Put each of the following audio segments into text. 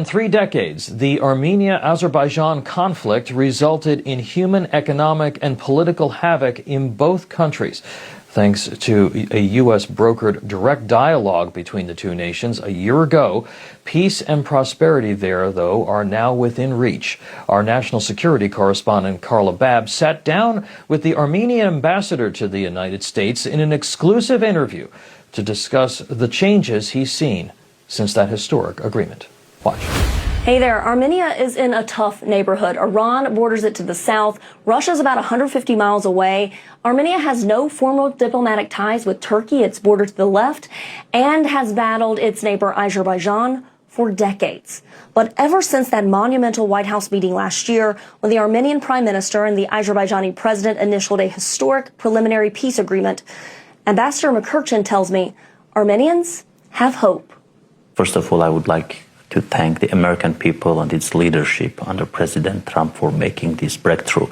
In 3 decades, the Armenia-Azerbaijan conflict resulted in human, economic, and political havoc in both countries. Thanks to a U.S.-brokered direct dialogue between the two nations a year ago, peace and prosperity there, though, are now within reach. Our national security correspondent Carla Babb sat down with the Armenian ambassador to the United States in an exclusive interview to discuss the changes he's seen since that historic agreement. Watch. Hey there, Armenia is in a tough neighborhood. Iran borders it to the south. Russia's about 150 miles away. Armenia has no formal diplomatic ties with Turkey, its border to the left, and has battled its neighbor Azerbaijan for decades. But ever since that monumental White House meeting last year, when the Armenian Prime Minister and the Azerbaijani President initialed a historic preliminary peace agreement, Ambassador Mkrtchyan tells me Armenians have hope. First of all, I would like to thank the American people and its leadership under President Trump for making this breakthrough,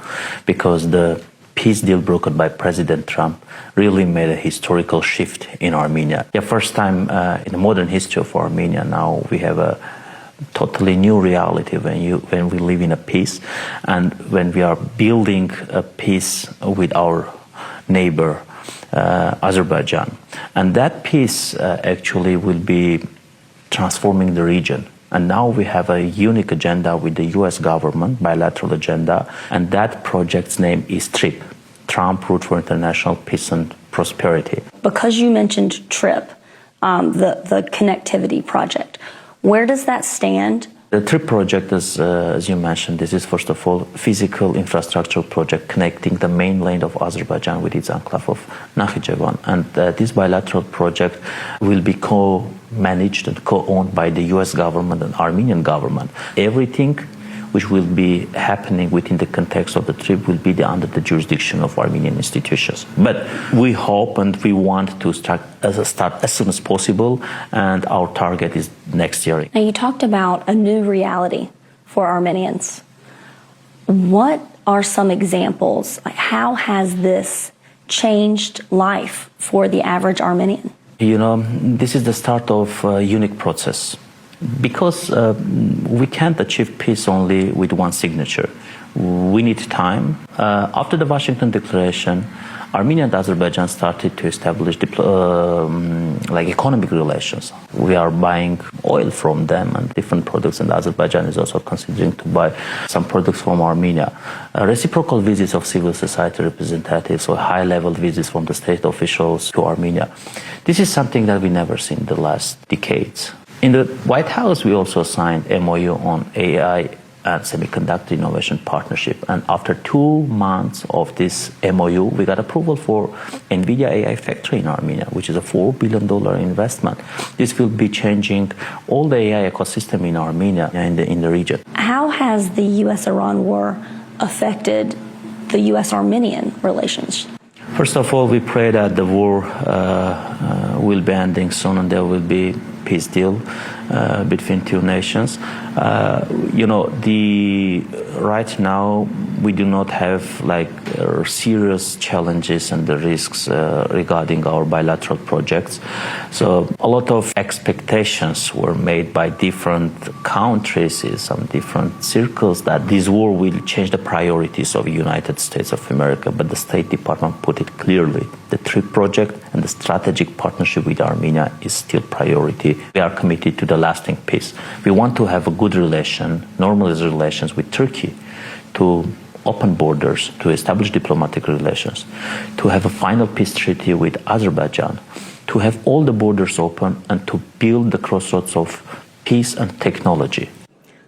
because the peace deal brokered by President Trump really made a historical shift in Armenia. The first time in the modern history of Armenia, now we have a totally new reality when we live in a peace, and when we are building a peace with our neighbor Azerbaijan. And that peace actually will be transforming the region. And now we have a unique agenda with the U.S. government, bilateral agenda, and that project's name is TRIP, Trump Route for International Peace and Prosperity. Because you mentioned TRIP, the connectivity project, where does that stand? The TRIP project is, as you mentioned, this is first of all physical infrastructure project connecting the mainland of Azerbaijan with its enclave of Mkrtchyan. And this bilateral project will be co-managed and co-owned by the U.S. government and Armenian government. Everything which will be happening within the context of the TRIP will be under the jurisdiction of Armenian institutions. But we hope and we want to start as soon as possible, and our target is next year. Now, you talked about a new reality for Armenians. What are some examples? How has this changed life for the average Armenian? You know, this is the start of a unique process. Because we can't achieve peace only with one signature. We need time. After the Washington Declaration, Armenia and Azerbaijan started to establish economic relations. We are buying oil from them and different products, and Azerbaijan is also considering to buy some products from Armenia. Reciprocal visits of civil society representatives or high-level visits from the state officials to Armenia. This is something that we never seen in the last decades. In the White House, we also signed MOU on AI and semiconductor innovation partnership. And after 2 months of this MOU, we got approval for NVIDIA AI factory in Armenia, which is a $4 billion investment. This will be changing all the AI ecosystem in Armenia and in the region. How has the U.S.-Iran war affected the U.S.-Armenian relations? First of all, we pray that the war will be ending soon and there will be peace deal between two nations. Right now we do not have serious challenges and the risks regarding our bilateral projects. So a lot of expectations were made by different countries in some different circles that this war will change the priorities of the United States of America. But the State Department put it clearly. The TRIP project and the strategic partnership with Armenia is still priority. We are committed to the lasting peace. We want to have a good relation, normalized relations with Turkey, to open borders, to establish diplomatic relations, to have a final peace treaty with Azerbaijan, to have all the borders open and to build the crossroads of peace and technology.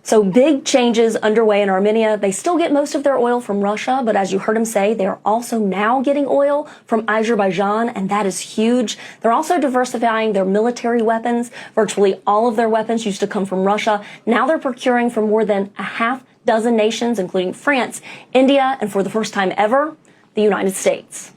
So big changes underway in Armenia. They still get most of their oil from Russia, but as you heard him say, they are also now getting oil from Azerbaijan, and that is huge. They're also diversifying their military weapons. Virtually all of their weapons used to come from Russia. Now they're procuring from more than a half dozen nations, including France, India, and for the first time ever, the United States.